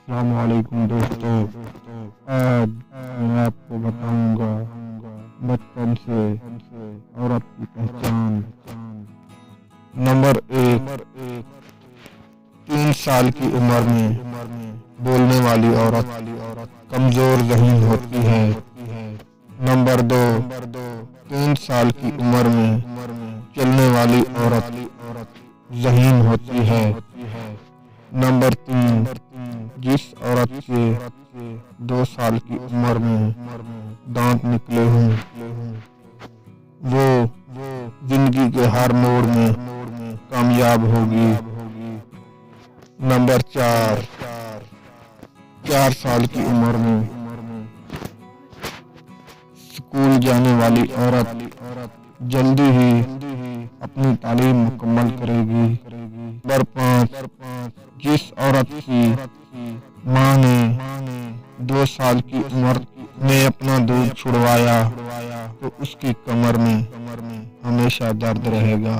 अस्सलाम वालेकुम दोस्तों। आज मैं आपको बताऊंगा बचपन से औरत की पहचान। नंबर 1, 3 साल की उम्र में बोलने वाली औरत कमजोर ज़हीन होती है। नंबर 2, 3 साल की उम्र में चलने वाली औरत ज़हीन होती है। नंबर 3, जिस औरत के 2 साल की उम्र में दांत निकले हों वो जिंदगी के हर मोड़ में कामयाब होगी। नंबर 4, 4 साल की उम्र में स्कूल जाने वाली औरत जल्दी ही अपनी तालीम मुकम्मल करेगी। नंबर 5, जिस औरत की माँ ने 2 साल की उम्र में अपना दूध छुड़वाया तो उसकी कमर में हमेशा दर्द रहेगा।